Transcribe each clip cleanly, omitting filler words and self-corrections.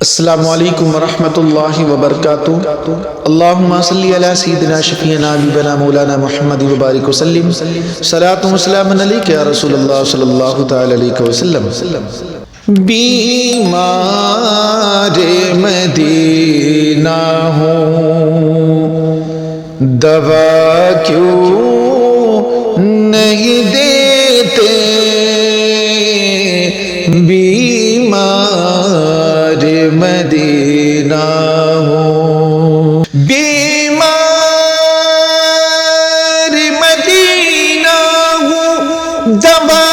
السلام علیکم ورحمۃ اللہ وبرکاتہ۔ اللہم صلی علی سیدنا شفیعنا حبیبنا مولانا محمد وبارک وسلم۔ صلاۃ و سلام علیک یا رسول اللہ صلی اللہ تعالی علیہ وسلم۔ بیمار مدینہ ہوں، دوا کیوں نہیں دیتے؟ بیمار مدینہ ہوں، بیمار مدینہ ہوں، دوا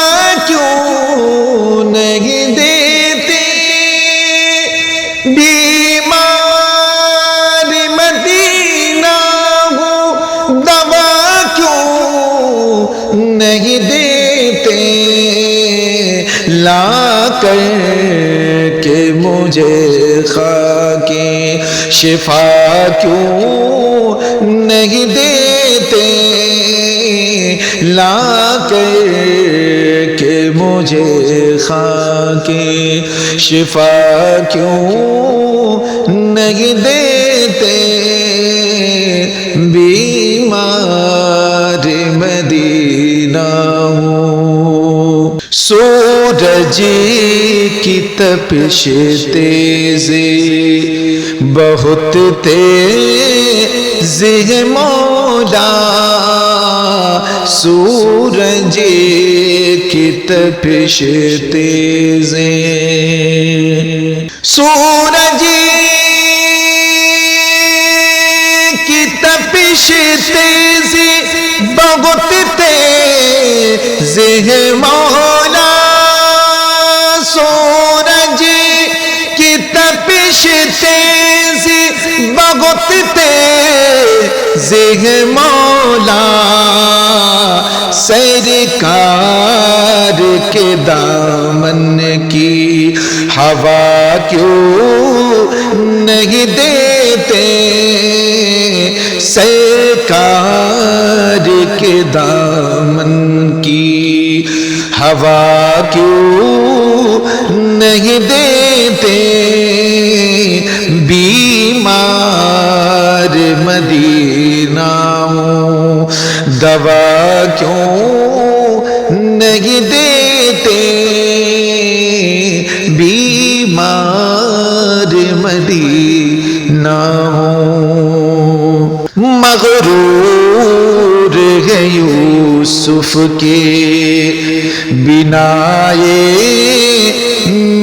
کیوں نہیں دیتے؟ بیمار مدینہ ہوں، دوا کیوں نہیں دیتے؟ لا کر کہ مجھے خاکی شفا کیوں نہیں دیتے؟ لا کر کہ مجھے خاکی شفا کیوں نہیں دیتے؟ بیمار مدینہ ہوں، سورج کی تپش تیز بہت تیز ہے مولا، سورج کی تپش تیز، سورج کی تپش تیز بہت تیز ہے مولا، سورج کی تپش تیز بہت تیز ہے مولا، سرکار کے دامن کی ہوا کیوں نہیں دیتے؟ سرکار کے دامن کی ہوا کیوں نہیں دیتے؟ بیمار مدینہ ہوں، دوا کیوں نہیں دیتے؟ بیمار مدینہ ہوں، مغرور ہے یوسف کے بنائے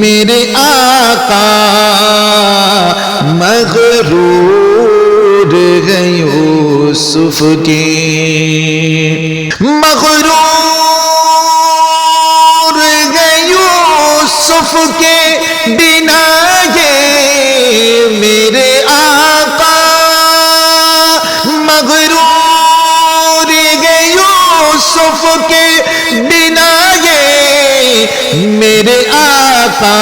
میرے آقا، مغرور ہے یوسف کے، مغرور ہے یوسف کے بنائے میرے آقا، مغرور ہے یوسف کے بنائے میرے آقا،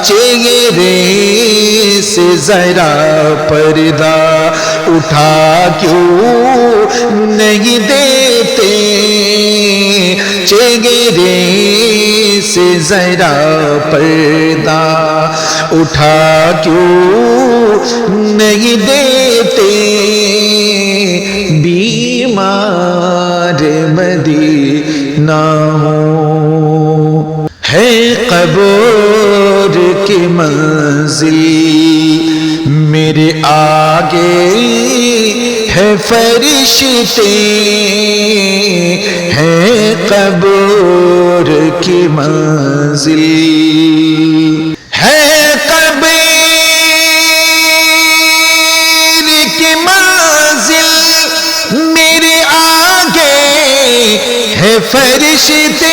چہرے سے ذرا پردہ اٹھا کیوں نہیں دیتے؟ چہرے سے ذرا پردہ اٹھا کیوں نہیں دیتے؟ بیمار مدینہ ہوں، ہے قبر کی منزل میرے آگے ہے فرشتے، ہے قبر کی منزل، ہے قبر کی منزل میرے آگے ہے فرشتے،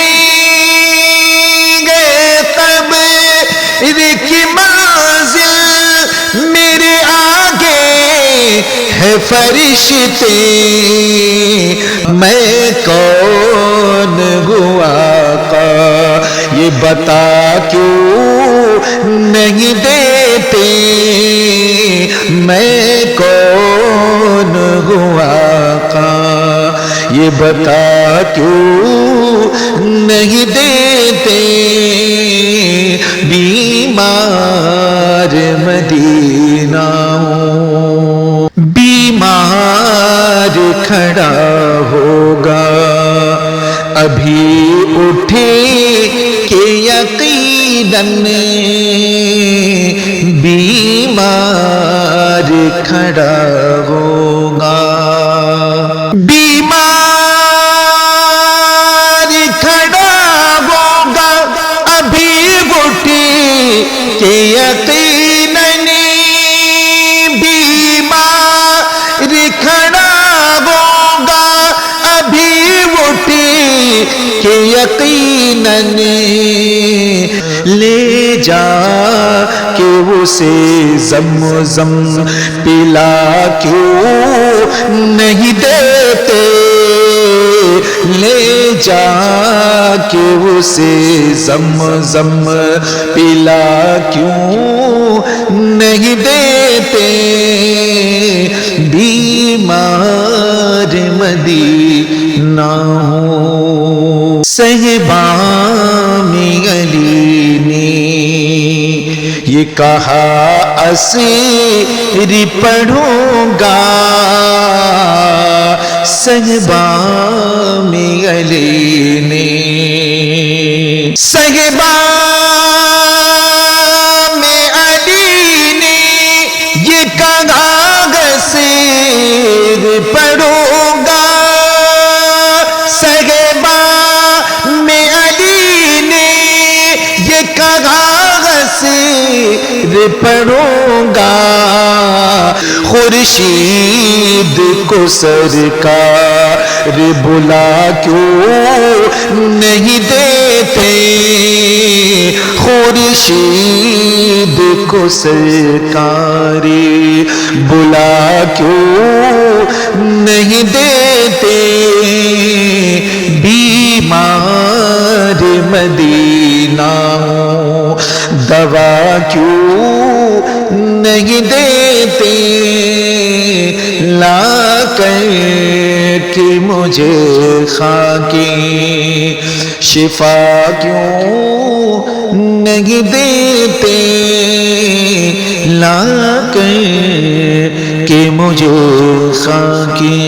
کی منزل میرے آگے ہے فرشتے، میں کون ہوا آقا یہ بتا کیوں نہیں دیتے؟ میں کون ہوا آقا یہ بتا کیوں نہیں دیتے؟ بیمار بیمار مدینہ ہوں، بیمار کھڑا ہوگا ابھی اٹھے کہ یقیناً بیمار کھڑا ہوگا، بیمار کھڑا ہوگا ابھی اٹھے کہ یقیناً بیمار کھڑا ہوگا ابھی اٹھے کہ یقیناً لے جا کہ اسے زمزم پلا کیوں نہیں دیتے، لے جا کہ اسے زمزم پلا کیوں نہیں دیتے، بیمار مدینہ ہوں۔ صحبان علی نے یہ کہا اسیر پڑھوں گا، صحبان علی نے، صحبان علی نے یہ کہا اسیر پڑھوں گا، صحبان علی نے یہ کہا اسیر پڑھوں گا، خورشید کو سرکار بلا کیوں نہیں دیتے، خورشید کو سرکار بلا کیوں نہیں دیتے، بیمار مدینہ ہوں دوا کیوں نہیں دیتے، لا کر کہ مجھے خاکی شفا کیوں نہیں دیتے، لا کر کہ مجھے خاکی